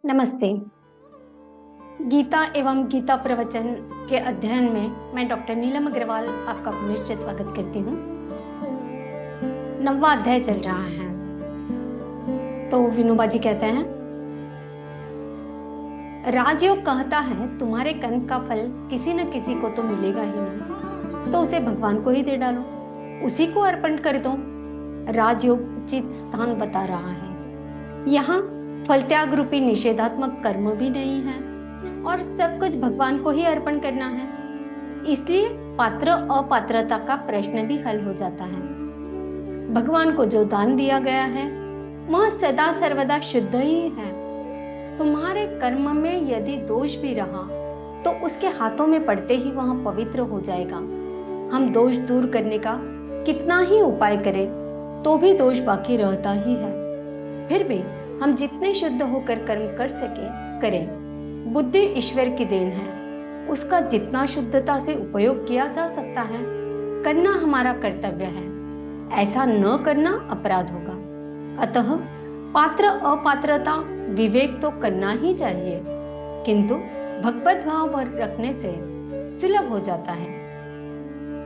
नमस्ते। गीता एवं गीता प्रवचन के अध्ययन में मैं डॉक्टर नीलम अग्रवाल आपका पुनश्च स्वागत करती हूँ। 9वां अध्याय चल रहा है। तो विनोबा जी कहते हैं, राजयोग कहता है तुम्हारे कर्म का फल किसी न किसी को तो मिलेगा ही नहीं, तो उसे भगवान को ही दे डालो, उसी को अर्पण कर दो। राजयोग उचित स्थान बता रहा है। यहाँ फल त्याग रूपी निषेधात्मक कर्म भी नहीं है और सब कुछ भगवान को ही अर्पण करना है। इसलिए पात्र अपात्रता का प्रश्न भी हल हो जाता है। भगवान को जो दान दिया गया है वह सदा सर्वदा शुद्ध ही है। तुम्हारे कर्म में यदि दोष भी रहा तो उसके हाथों में पड़ते ही वह पवित्र हो जाएगा। हम दोष दूर करने का कितना ही उपाय करें तो भी दोष बाकी रहता ही है। फिर भी हम जितने शुद्ध होकर कर्म कर सके करें। बुद्धि ईश्वर की देन है, उसका जितना शुद्धता से उपयोग किया जा सकता है करना हमारा कर्तव्य है। ऐसा न करना अपराध होगा। अतः पात्र अपात्रता विवेक तो करना ही चाहिए, किंतु भगवत भाव रखने से सुलभ हो जाता है।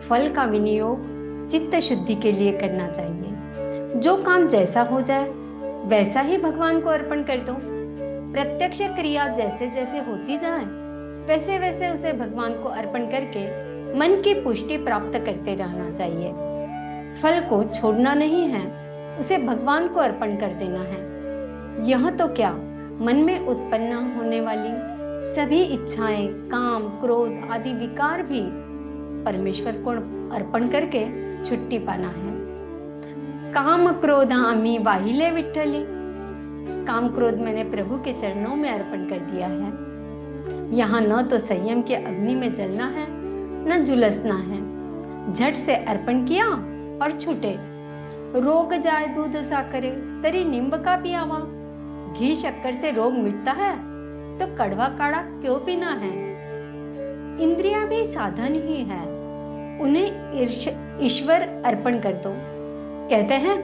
फल का विनियोग चित्त शुद्धि के लिए करना चाहिए। जो काम जैसा हो जाए वैसा ही भगवान को अर्पण कर दो। प्रत्यक्ष क्रिया जैसे जैसे होती जाए वैसे वैसे उसे भगवान को अर्पण करके मन की पुष्टि प्राप्त करते रहना चाहिए। फल को छोड़ना नहीं है, उसे भगवान को अर्पण कर देना है। यह तो क्या, मन में उत्पन्न होने वाली सभी इच्छाएं, काम, क्रोध आदि विकार भी परमेश्वर को अर्पण करके छुट्टी पाना है। काम क्रोध आम्ही वाहिले विठ्ठली। काम क्रोध मैंने प्रभु के चरणों में अर्पण कर दिया है। यहाँ न तो संयम के अग्नि में जलना है न झुलसना है। झट से अर्पण किया और छूटे। रोग जाए दूध साकरे तरी नींब का पियावा। घी शक्कर से रोग मिटता है तो कड़वा काढ़ा क्यों पीना है। इंद्रिया भी साधन ही है, उन्हें ईश्वर अर्पण कर दो। कहते हैं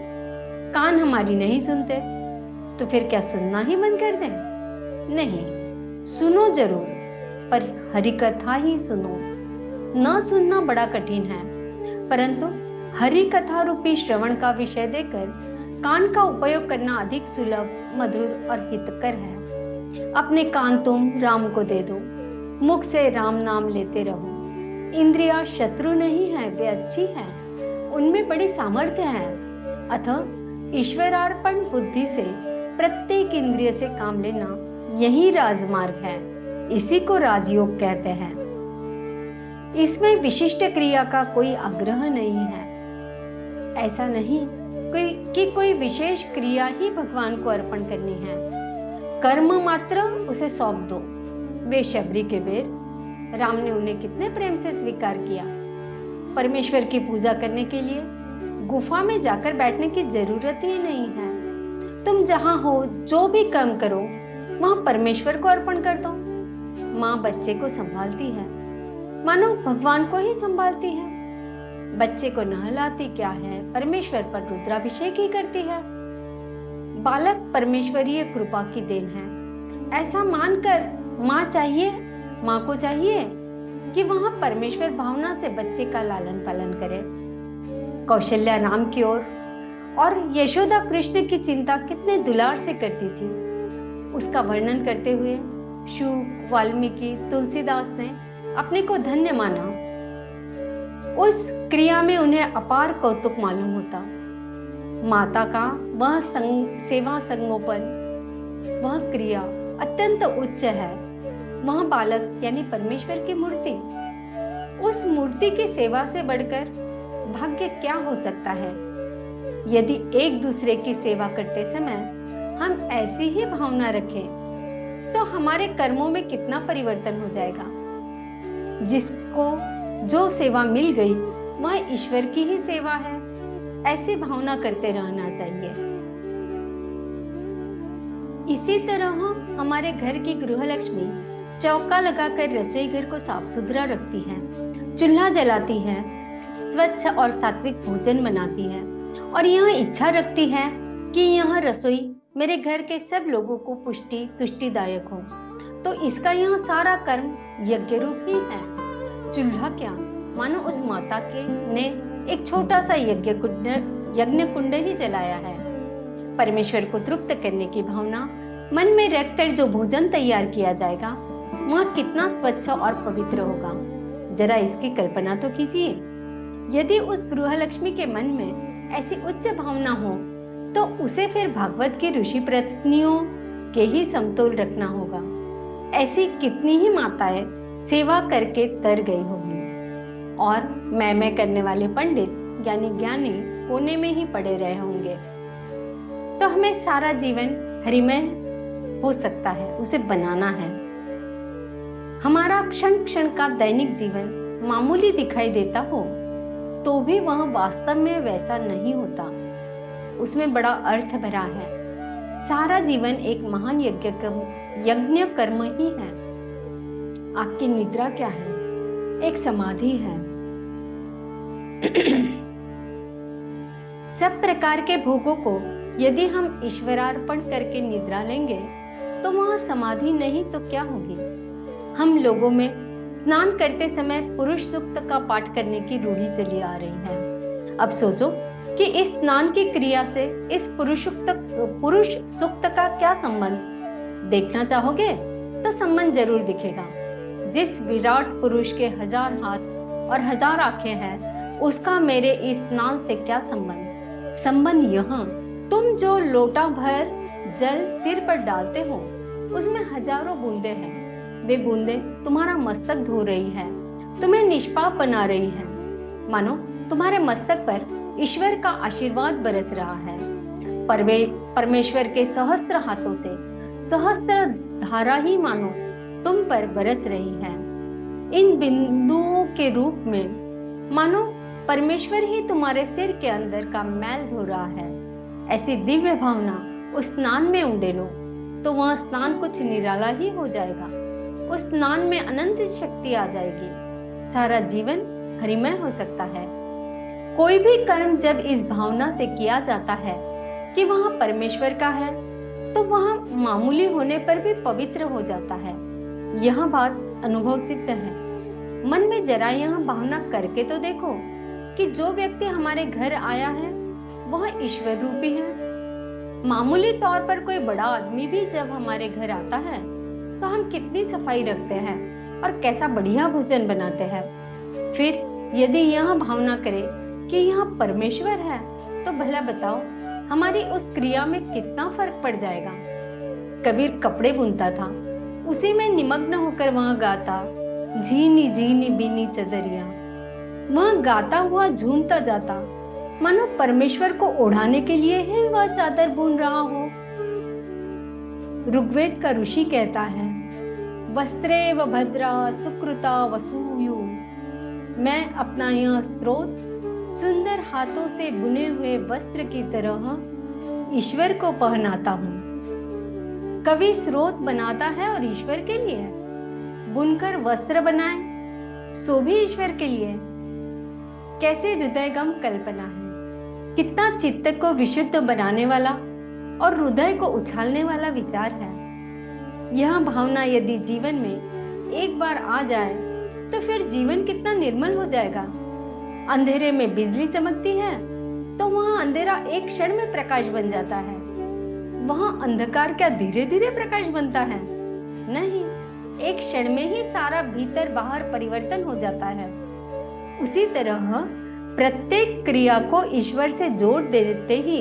कान हमारी नहीं सुनते, तो फिर क्या सुनना ही बंद कर दें? नहीं, सुनो जरूर, पर हरि कथा ही सुनो। न सुनना बड़ा कठिन है, परंतु हरि कथा रूपी श्रवण का विषय देकर कान का उपयोग करना अधिक सुलभ, मधुर और हितकर है। अपने कान तुम राम को दे दो, मुख से राम नाम लेते रहो। इंद्रिया शत्रु नहीं है, वे अच्छी है, उनमें बड़ी सामर्थ्य है। अतः ईश्वरार्पण बुद्धि से प्रत्येक इंद्रिय से काम लेना यही राजमार्ग है। इसी को राजयोग कहते हैं। इसमें विशिष्ट क्रिया का कोई आग्रह नहीं है। ऐसा नहीं कि कोई विशेष क्रिया ही भगवान को अर्पण करनी है। कर्म मात्र उसे सौंप दो। वे शबरी के बेर, राम ने उन्हें कितने प्रेम से स्वीकार किया। परमेश्वर की पूजा करने के लिए गुफा में जाकर बैठने की जरूरत ही नहीं है। तुम जहां हो जो भी कर्म करो वहां परमेश्वर को अर्पण कर दो। माँ बच्चे को संभालती है मानो भगवान को ही संभालती है। बच्चे को नहलाती क्या है, परमेश्वर पर रुद्राभिषेक ही करती है। बालक परमेश्वरीय कृपा की देन है, ऐसा मानकर माँ को चाहिए कि वहां परमेश्वर भावना से बच्चे का लालन पालन करे। कौशल्या राम की ओर और यशोदा कृष्ण की चिंता कितने दुलार से करती थी, उसका वर्णन करते हुए शुक, वाल्मीकि, तुलसीदास ने अपने को धन्य माना। उस क्रिया में उन्हें अपार कौतुक मालूम होता। माता का वह सेवा संगोपन, वह क्रिया अत्यंत उच्च है। वह बालक यानी परमेश्वर की मूर्ति, उस मूर्ति की सेवा से बढ़कर भाग्य क्या हो सकता है। यदि एक दूसरे की सेवा करते समय हम ऐसी ही भावना रखें तो हमारे कर्मों में कितना परिवर्तन हो जाएगा। जिसको जो सेवा मिल गई वह ईश्वर की ही सेवा है, ऐसी भावना करते रहना चाहिए। इसी तरह हमारे घर की गृहलक्ष्मी चौका लगाकर रसोई घर को साफ सुथरा रखती है, चूल्हा जलाती है, स्वच्छ और सात्विक भोजन बनाती है और यह इच्छा रखती है कि यह रसोई मेरे घर के सब लोगों को पुष्टि तुष्टिदायक हो, तो इसका यहाँ सारा कर्म यज्ञ रूप ही है। चूल्हा क्या, मानो उस माता के ने एक छोटा सा यज्ञ कुंड ही जलाया है। परमेश्वर को तृप्त करने की भावना मन में रखकर जो भोजन तैयार किया जाएगा वह कितना स्वच्छ और पवित्र होगा, जरा इसकी कल्पना तो कीजिए। यदि उस गृहलक्ष्मी के मन में ऐसी उच्च भावना हो तो उसे फिर भागवत की ऋषि पत्नियों के ही समतोल रखना होगा। ऐसी कितनी ही माताएं सेवा करके तर गई होगी और मैं करने वाले पंडित यानी ज्ञानी कोने में ही पड़े रहे होंगे। तो हमें सारा जीवन हरिमय हो सकता है, उसे बनाना है। हमारा क्षण क्षण का दैनिक जीवन मामूली दिखाई देता हो तो भी वह वास्तव में वैसा नहीं होता, उसमें बड़ा अर्थ भरा है। सारा जीवन एक महान यज्ञ कर्म ही है। आपकी निद्रा क्या है? एक समाधि है। सब प्रकार के भोगों को यदि हम ईश्वरार्पण करके निद्रा लेंगे तो वह समाधि नहीं तो क्या होगी। हम लोगों में स्नान करते समय पुरुष सूक्त का पाठ करने की रूढ़ी चली आ रही है। अब सोचो कि इस स्नान की क्रिया से इस पुरुष सूक्त का क्या संबंध। देखना चाहोगे तो संबंध जरूर दिखेगा। जिस विराट पुरुष के 1000 हाथ और 1000 आंखें हैं, उसका मेरे इस स्नान से क्या संबंध। संबंध यह, तुम जो लोटा भर जल सिर पर डालते हो उसमें हजारों बूंदे हैं। वे बूंदे तुम्हारा मस्तक धो रही है, तुम्हें निष्पाप बना रही है। मानो तुम्हारे मस्तक पर ईश्वर का आशीर्वाद बरस रहा है। परमेश्वर के सहस्त्र हाथों से सहस्त्र धारा ही मानो तुम पर बरस रही है। इन बिंदुओं के रूप में मानो परमेश्वर ही तुम्हारे सिर के अंदर का मैल धो रहा है। ऐसी दिव्य भावना उस स्नान में उंडेलो तो वह स्नान कुछ निराला ही हो जाएगा। उस स्नान में अनंत शक्ति आ जाएगी। सारा जीवन हरिमय हो सकता है। कोई भी कर्म जब इस भावना से किया जाता है कि वह परमेश्वर का है तो वह मामूली होने पर भी पवित्र हो जाता है। यह बात अनुभव सिद्ध है। मन में जरा यह भावना करके तो देखो कि जो व्यक्ति हमारे घर आया है वह ईश्वर रूपी है। मामूली तौर पर कोई बड़ा आदमी भी जब हमारे घर आता है तो हम कितनी सफाई रखते हैं और कैसा बढ़िया भोजन बनाते हैं। फिर यदि यह भावना करें कि यह परमेश्वर है तो भला बताओ हमारी उस क्रिया में कितना फर्क पड़ जाएगा। कबीर कपड़े बुनता था, उसी में निमग्न होकर वह गाता, झीनी झीनी बीनी चदरिया। वह गाता हुआ झूमता जाता, मानो परमेश्वर को ओढ़ाने के लिए ही वह चादर बुन रहा हो। ऋग्वेद का ऋषि कहता है, वस्त्रे व भद्रा सुकृता वसूयु। मैं अपना यह स्रोत सुंदर हाथों से बुने हुए वस्त्र की तरह ईश्वर को पहनाता हूँ। कवि स्रोत बनाता है और ईश्वर के लिए, बुनकर वस्त्र बनाए सो भी ईश्वर के लिए। कैसे हृदयगम कल्पना है। कितना चित्त को विशुद्ध बनाने वाला और हृदय को उछालने वाला विचार है। यह भावना यदि जीवन में एक बार आ जाए तो फिर जीवन कितना निर्मल हो जाएगा। अंधेरे में बिजली चमकती है तो वहां अंधेरा एक क्षण में प्रकाश बन जाता है। वहां अंधकार क्या धीरे धीरे प्रकाश बनता है? नहीं, एक क्षण में ही सारा भीतर बाहर परिवर्तन हो जाता है। उसी तरह प्रत्येक क्रिया को ईश्वर से जोड़ देते ही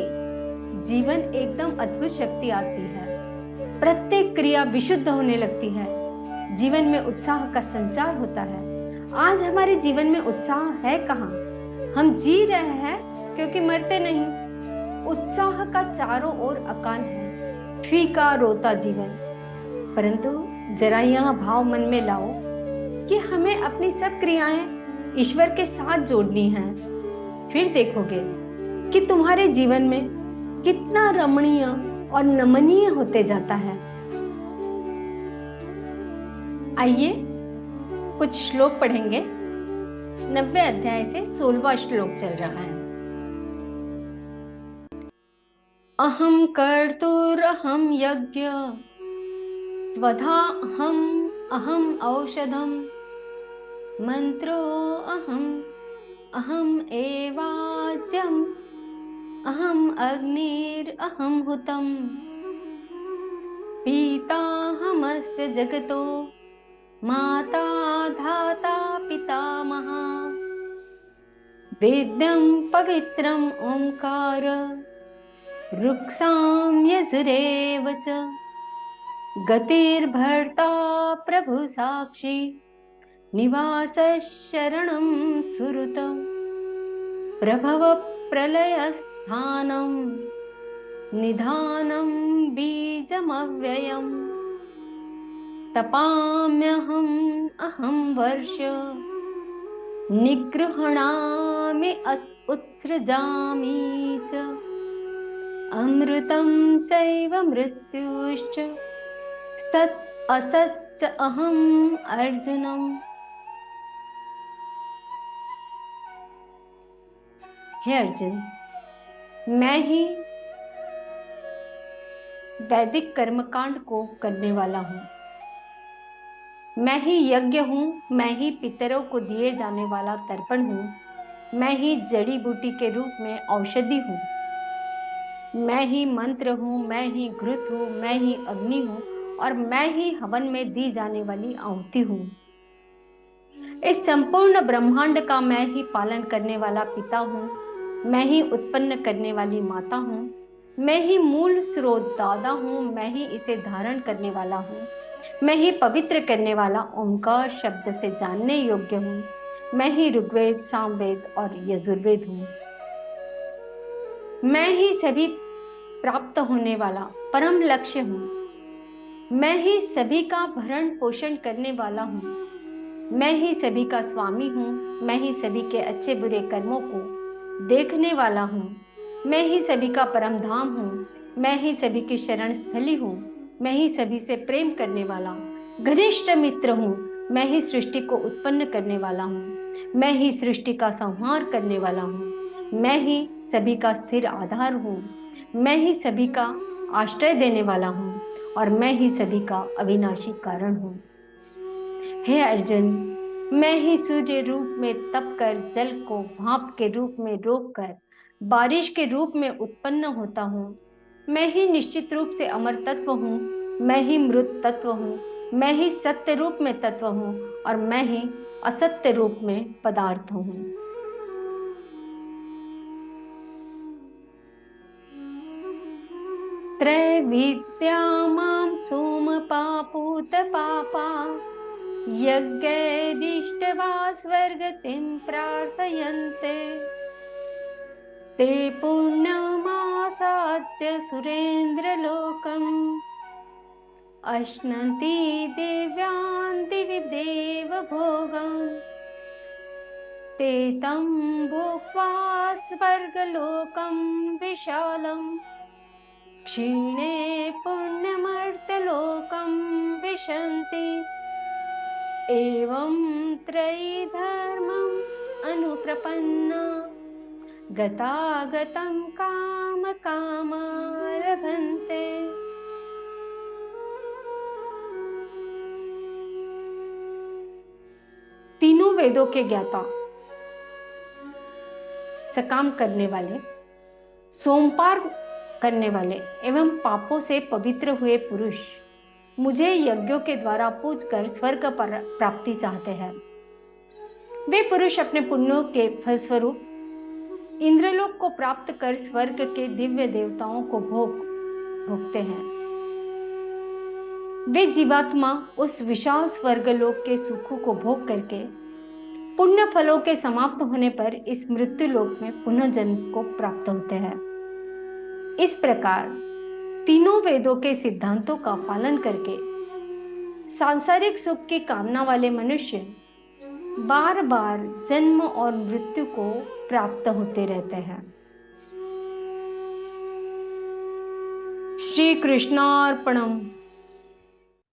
जीवन एकदम अद्भुत शक्ति आती है। प्रत्येक क्रिया विशुद्ध होने लगती है। जीवन में उत्साह का संचार होता है। आज हमारे जीवन में उत्साह है कहाँ? हम जी रहे हैं क्योंकि मरते नहीं। उत्साह का चारों ओर अकान है, फीका रोता जीवन। परंतु जरा यह भाव मन में लाओ कि हमें अपनी सब क्रियाएं ईश्वर के साथ जोड़नी है। फिर देखोगे कि तुम्हारे जीवन में कितना रमणीय और नमनीय होते जाता है। आइए कुछ श्लोक पढ़ेंगे। 90 अध्याय से 16वां श्लोक चल रहा है। अहम कर्तुरहम यज्ञ स्वधा अहम औषधम मंत्रो अहम अहम एवाज्यम अहम अग्निरहम हुतम पीताहमस्य जगतो माता धाता पितामहा वेद्यं पवित्रम् ओंकार ऋक्सां यजुरेव च गतिर्भर्ता प्रभु साक्षी निवास शरणं सुहृत प्रभव प्रलयस्थानं निधानं बीजमव्ययम् तपाम्यहम् अहं वर्ष निगृह्णामि उत्सृजामि च अमृतं चैव मृत्युश्च सत् असच्च अहम् अर्जुनम्। हे अर्जुन, मैं ही वैदिक कर्मकांड को करने वाला हूँ, मैं ही यज्ञ हूँ, मैं ही पितरों को दिए जाने वाला तर्पण हूँ, मैं ही जड़ी बूटी के रूप में औषधि हूँ, मैं ही मंत्र हूँ, मैं ही घृत हूँ, मैं ही अग्नि हूँ और मैं ही हवन में दी जाने वाली आहुति हूँ। इस संपूर्ण ब्रह्मांड का मैं ही पालन करने वाला पिता हूँ, मैं ही उत्पन्न करने वाली माता हूँ, मैं ही मूल स्रोत दादा हूँ, मैं ही इसे धारण करने वाला हूँ, मैं ही पवित्र करने वाला ओंकार शब्द से जानने योग्य हूँ, मैं ही ऋग्वेद, सामवेद और यजुर्वेद हूँ, मैं ही सभी प्राप्त होने वाला परम लक्ष्य हूँ, मैं ही सभी का भरण पोषण करने वाला हूँ, मैं ही सभी का स्वामी हूँ, मैं ही सभी के अच्छे बुरे कर्मों को देखने वाला हूँ, मैं ही सभी का परम धाम हूँ, मैं ही सभी की शरण स्थली हूँ, मैं ही सभी से प्रेम करने वाला घनिष्ठ मित्र हूँ, मैं ही सृष्टि को उत्पन्न करने वाला हूँ, मैं ही सृष्टि का संहार करने वाला हूँ, मैं ही सभी का स्थिर आधार हूँ, मैं ही सभी का आश्रय देने वाला हूँ और मैं ही सभी का अविनाशी कारण हूँ। हे अर्जुन, मैं ही सूर्य रूप में तप कर जल को भाप के रूप में रोक कर बारिश के रूप में उत्पन्न होता हूँ, मैं ही निश्चित रूप से अमर तत्व हूँ, मैं ही मृत तत्व हूँ, मैं ही सत्य रूप में तत्व हूँ और मैं ही असत्य रूप में पदार्थ हूँ। त्रैविद्या मां सोमपापूत पापा यज्ञैरिष्टवा स्वर्गतिं प्रार्थयन्ते ते पुण्यमासाद्य सुरेन्द्रलोकम् अश्नन्ति दिव्यान् दिवि देवभोगान् ते तं भुक्त्वा स्वर्गलोकं विशालम् क्षीणे पुण्यमर्त्यलोकं विशन्ति एवं त्रयीधर्मम् अनुप्रपन्ना गतागतं काम कामा लभन्ते। तीनों वेदों के ज्ञाता, सकाम करने वाले, सोमपान करने वाले एवं पापों से पवित्र हुए पुरुष मुझे यज्ञों के द्वारा पूजकर स्वर्ग प्राप्ति चाहते हैं। वे पुरुष अपने पुण्यों के फलस्वरूप इंद्रलोक को प्राप्त कर स्वर्ग के दिव्य देवताओं को भोगते हैं। वे जीवात्मा उस विशाल स्वर्गलोक के सुखों को भोग करके पुण्य फलों के समाप्त होने पर इस मृत्यु लोक में पुनः जन्म को प्राप्त होते हैं। इस प्रकार तीनों वेदों के सिद्धांतों का पालन करके सांसारिक सुख की कामना वाले मनुष्य बार बार जन्म और मृत्यु को प्राप्त होते रहते हैं। श्री कृष्णार्पणम।